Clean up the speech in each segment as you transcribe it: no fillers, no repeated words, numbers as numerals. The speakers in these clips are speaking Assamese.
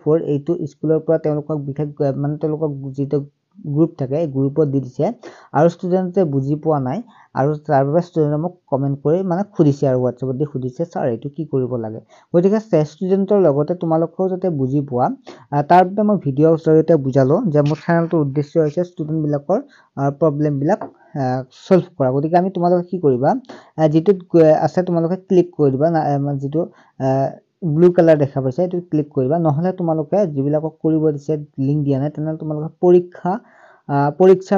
4 এইটো স্কুলৰ পৰা তেওঁলোকক বিশেষ মানে তেওঁলোকক যিটো গ্ৰুপ থাকে এই গ্ৰুপত দি দিছে আৰু ষ্টুডেন্টে বুজি পোৱা নাই আৰু তাৰ বাবে ষ্টুডেন্টে মোক কমেন্ট কৰি মানে খুদিছে আৰু WhatsApp দি খুদিছে স্যাৰ এইটো কি কৰিব লাগে গতিকে ষ্টুডেন্টৰ লগতে তোমালোকেও যাতে বুজি পোৱা তাৰ বাবে মই ভিডিঅ'ৰ জৰিয়তে বুজালো যে মোৰ চেনেলটোৰ উদ্দেশ্য হৈছে ষ্টুডেন্ট বিলাকৰ প্ৰবলেম বিলাক সলভ কৰা গতিকে আমি তোমালোকে কি কৰিবা যেটো আছে তোমালোকে ক্লিক কৰি দিবা যেটো ব্লু কালাৰ দেখা পাইছে এটো ক্লিক কৰিবা নহলে তোমালোকে যিবিলাকক কৰিব দিছে লিংক দিয়া নাই তেনে তোমালোকে পৰীক্ষা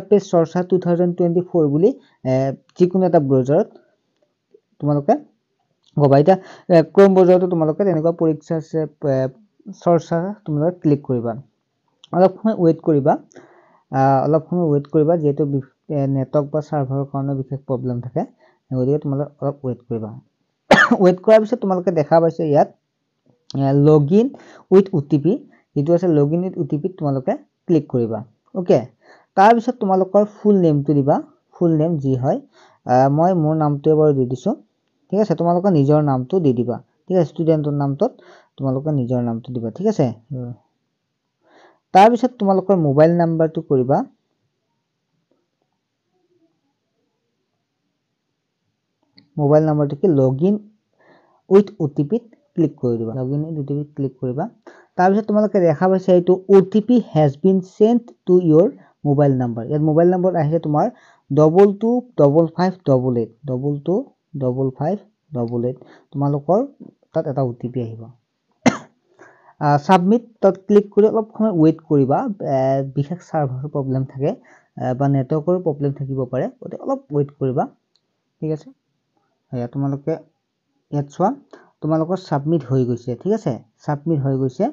পে চৰ্চা 2024 বুলি যিকোনো এটা ব্ৰাউজাৰত তোমালোকে গবা এটা ক্ৰোম ব্ৰাউজাৰটো তোমালোকে তেনেকুৱা পৰীক্ষা চৰ্চা তোমালোকে ক্লিক কৰিবা অলপ সময় ওয়েট কৰিবা যেটো নেটৱৰ্ক বা সাৰ্ভাৰৰ কাৰণে বিশেষ প্ৰবলেম থাকে গতিকে তোমালোকে অলপ ওয়েট কৰিবা ওয়েট কৰাৰ পিছত তোমালোকে দেখা পাইছে ইয়াত লগইন উইথ ওটিপি যেটো আছে লগইন উইথ ওটিপি তোমালোকে ক্লিক কৰিবা ওকে তাৰ পিছত তোমালোকৰ ফুল নেমটো দিবা ফুল নেম যি হয় মই মোৰ নামটো এবাৰ দি দিছো ঠিক আছে তোমালোকে নিজৰ নামটো দি দিবা ঠিক আছে ষ্টুডেন্টৰ নামটোত তোমালোকে নিজৰ নামটো দিবা ঠিক আছে তাৰ পিছত তোমালোকৰ মোবাইল নাম্বাৰটো কৰিবা মোবাইল নাম্বাৰটো কি লগইন উইথ ওটিপি ক্লিক কৰি দিবা লগইন উইথ ওটিপি ক্লিক কৰিবা তাৰ পিছত তোমালোকে দেখা পাইছে এইটো OTP has been sent to your mobile number ইয়াত মোবাইল নাম্বাৰ আহিছে তোমাৰ 225588 তোমালোকৰ তাত এটা ওটিপি আহিব সাবমিট তত ক্লিক কৰি অলপ সময় ওয়েট কৰিবা বিশেষ সাৰ্ভাৰৰ প্ৰবলেম থাকে বা নেটৱৰ্কৰ প্ৰবলেম থাকিব পাৰে গতে অলপ ওয়েট কৰিবা ঠিক আছে হয়া তোমালোকে ইয়াত চোৱা তোমালোকৰ সাবমিট হৈ গৈছে ঠিক আছে সাবমিট হৈ গৈছে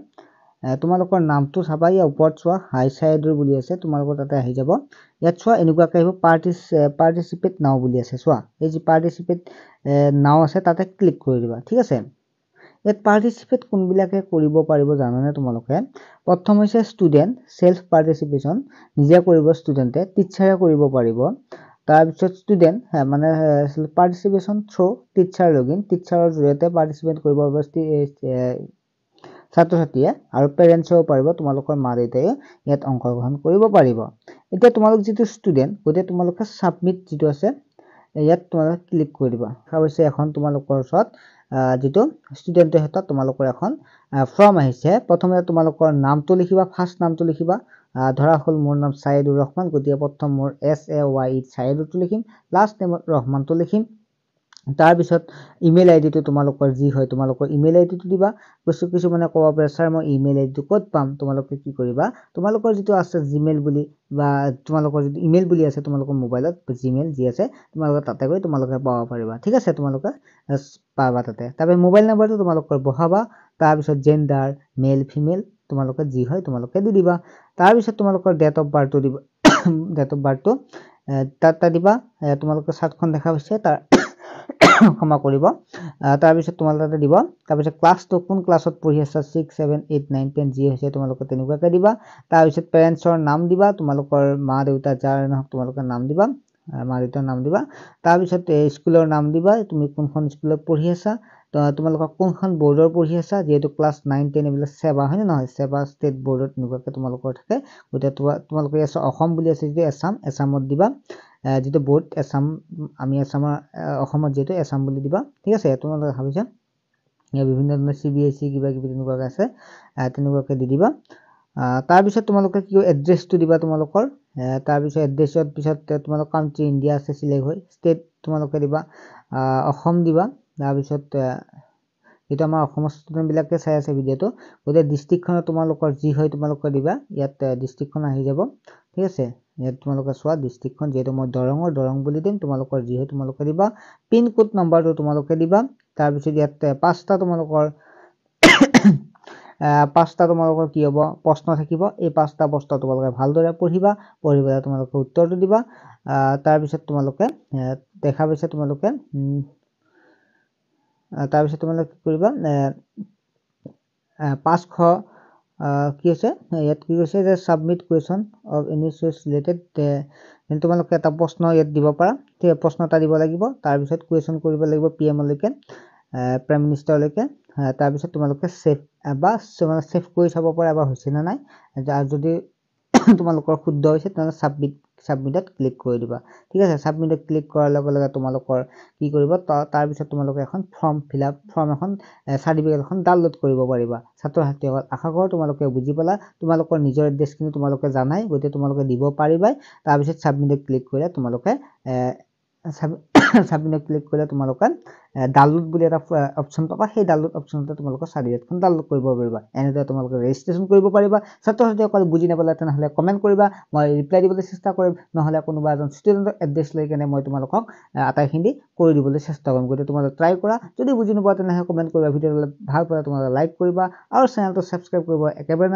তোমালোকৰ নামটো চাবা ইয়া ওপৰত চোৱা হাই সাইডৰ বুলি আছে তোমালোকৰ তাতে আহি যাব ইয়াত চোৱা এনেকুৱাকৈ আহিব পাৰ্টিসিপেট নাও বুলি আছে চোৱা এই যে পাৰ্টিসিপেট নাও আছে তাতে ক্লিক কৰি দিবা ঠিক আছে ইয়াত পাৰ্টিসিপেট কোনবিলাকে কৰিব পাৰিব জানানে তোমালোকে প্ৰথম হৈছে ষ্টুডেন্ট সেলফ পাৰ্টিসিপেশন নিজে কৰিব ষ্টুডেন্টে টিচাৰে কৰিব পাৰিব তাৰ পিছত ষ্টুডেন্ট মানে পাৰ্টিসিপেশন থ্ৰু টিচাৰ লগইন টিচাৰৰ জৰিয়তে পাৰ্টিসিপেট কৰিব পাৰিব ছাত্ৰ ছাত্ৰীয়ে আৰু পেৰেন্টছও পাৰিব তোমালোকৰ মা দেউতাই ইয়াত অংশগ্ৰহণ কৰিব পাৰিব এতিয়া তোমালোক যেটো ষ্টুডেন্ট গতে তোমালোকে সাবমিট যেটো আছে ইয়াত তোমালোকে ক্লিক কৰি দিবা অৱশ্যে এখন তোমালোকৰ ওচৰত যেটো ষ্টুডেন্টৰ হেতত তোমালোকৰ এখন ফৰ্ম আহিছে প্ৰথমে তোমালোকৰ নামটো লিখিবা ফাৰ্স্ট নামটো লিখিবা ধৰা হল মোৰ নাম সাইদুৰ ৰহমান গতিকে প্ৰথম মোৰ SAY সাইদুৰটো লিখিম লাষ্ট নেমত ৰহমানটো লিখিম তাৰ পিছত ইমেইল আইডিটো তোমালোকৰ যি হয় তোমালোকৰ ইমেইল আইডিটো দিবা কিছু মানে ক'ব পাৰে স্যাৰ মই ইমেইল আইডিটো ক'ত পাম তোমালোকে কি কৰিবা তোমালোকৰ যেটো আছে জিমেইল বুলি বা তোমালোকৰ যেটো ইমেইল বুলি আছে তোমালোকৰ মোবাইলত জিমেইল যি আছে তোমালোকে তাতে গৈ তোমালোকে পাব পাৰিবা ঠিক আছে তোমালোকে পাবা তাতে তবে মোবাইল নাম্বাৰটো তোমালোকৰ বহাবা তাৰ পিছত জেন্ডাৰ মেল ফিমেল তোমালোকে যি হয় তোমালোকে দি দিবা তাৰ পিছত তোমালোকৰ ডেট অফ বাৰ্থটো দিবা ডেট অফ বাৰ্থটো তাত দিবা তোমালোকৰ চাৰ্টখন দেখা পাইছে তাৰ ক্ষমা কৰিব তাৰ পিছত তোমালোকে তাতে দিবা তাৰ পিছত ক্লাছটো কোন ক্লাছত পঢ়ি আছা 6 7 8 9 10 যি হৈছে তোমালোকে তেনেকুৱাকৈ দিবা তাৰ পিছত পেৰেন্টছৰ নাম দিবা তোমালোকৰ মা দেউতা যাৰ নহক তোমালোকে নাম দিবা মা দেউতাৰ নাম দিবা তাৰ পিছত স্কুলৰ নাম দিবা তুমি কোনখন স্কুলত পঢ়ি আছা তোমালোকৰ কোনখন বৰ্ডৰ পঢ়ি আছা যেটো ক্লাছ 9 10 এবিলা সেবা হয় নহয় সেবা ষ্টেট বৰ্ডত নিবাকে তোমালোকৰ থাকে গতে তোমালোকে আছে অসম বুলি আছে যে এছামত দিবা যেটো বৰ্ড এছাম আমি এছামৰ অসমত যেটো এছাম বুলি দিবা ঠিক আছে তোমালোকে ভাবিছা ইয়া বিভিন্ন ধৰণৰ CBSE কিবা কিবি তেনেকুৱাকৈ আছে তেনেকুৱাকৈ দি দিবা তাৰ পিছত তোমালোকে কি এড্ৰেছটো দিবা তোমালোকৰ তাৰ পিছত এড্ৰেছৰ পিছত তোমালোকৰ কান্ট্ৰি ইন্ডিয়া আছে সিলেক্ট হয় ষ্টেট তোমালোকে দিবা অসম দিবা তাৰ পিছত এটা আমাৰ অসমৰ ষ্টুডেন্ট বিলাকে চাই আছে ভিডিওটো গতে ডিস্ট্ৰিক্টখন তোমালোকৰ যি হয় তোমালোকে দিবা ইয়াত ডিস্ট্ৰিক্টখন আহি যাব ঠিক আছে ইয়াত তোমালোকে চোৱা ডিস্ট্ৰিক্টখন যেটো মই দৰং বুলি দিম তোমালোকৰ যি হয় তোমালোকে দিবা পিন কোড নাম্বাৰটো তোমালোকে দিবা তাৰ পিছত ইয়াত পাঁচটা তোমালোকৰ কি হ'ব প্ৰশ্ন থাকিব এই পাঁচটা প্ৰশ্ন তোমালোকে ভালদৰে পঢ়িবা পঢ়িবলৈ তোমালোকে উত্তৰটো দিবা তাৰ পিছত তোমালোকে দেখা পাইছে তোমালোকে তাৰ পিছত তোমালোকে কি কৰিবা 500 কি আছে ইয়াত কি কৈছে যে submit question of any source related তোমালোকে এটা প্ৰশ্ন ইয়াত দিব পাৰা ঠিক প্ৰশ্ন এটা দিব লাগিব তাৰ পিছত কোৱেশ্চন কৰিব লাগিব PM লৈকে প্ৰাইম মিনিষ্টাৰ লৈকে তাৰপিছত তোমালোকে সেভ বা সেভ কৰি চাব পৰা এবাৰ হৈছে না নাই যদি তোমালোকৰ শুদ্ধ হৈছে তেনে সাবমিটত ক্লিক কৰি দিবা ঠিক আছে সাবমিটত ক্লিক কৰাৰ লগে লগে তোমালোকৰ কি কৰিব তাৰ পিছত তোমালোকে এখন ফৰ্ম এখন সাৰ্টিফিকেট এখন ডাউনলোড কৰিব পাৰিবা ছাত্ৰ-ছাত্ৰীসকল আশা কৰোঁ তোমালোকে বুজি পালা তোমালোকৰ নিজৰ এড্ৰেছখিনি তোমালোকে জানাই গতিকে তোমালোকে দিব পাৰিবা তাৰ পিছত সাবমিটত ক্লিক কৰিলে তোমালোকে সাবমিটত ক্লিক কৰিলে তোমালোকে ডাউনলোড বুলি এটা অপচন পাবা সেই ডাউনলোড অপচনতে তোমালোকে সাৰ্টিফিকেটখন ডাউনলোড কৰিব পাৰিবা এনেদৰে তোমালোকে ৰেজিষ্ট্ৰেচন কৰিব পাৰিবা ছাত্ৰ-ছাত্ৰীসকল বুজি নাপালে তেনেহলে কমেন্ট কৰিবা মই ৰিপ্লাই দিবলৈ চেষ্টা কৰিম নহলে কোনোবা এজন ষ্টুডেন্টৰ এড্ৰেছ লৈ কেনে মই তোমালোকক আটাইখিনি কৰি দিবলৈ চেষ্টা কৰিম গতিকে তোমালোকে ট্ৰাই কৰা যদি বুজি নোপোৱা তেনেহলে কমেন্ট কৰিবা ভিডিঅ'টো ভাল পালে তোমালোকে লাইক কৰিবা আৰু চেনেলটো সাবস্ক্ৰাইব কৰিব একেবাৰে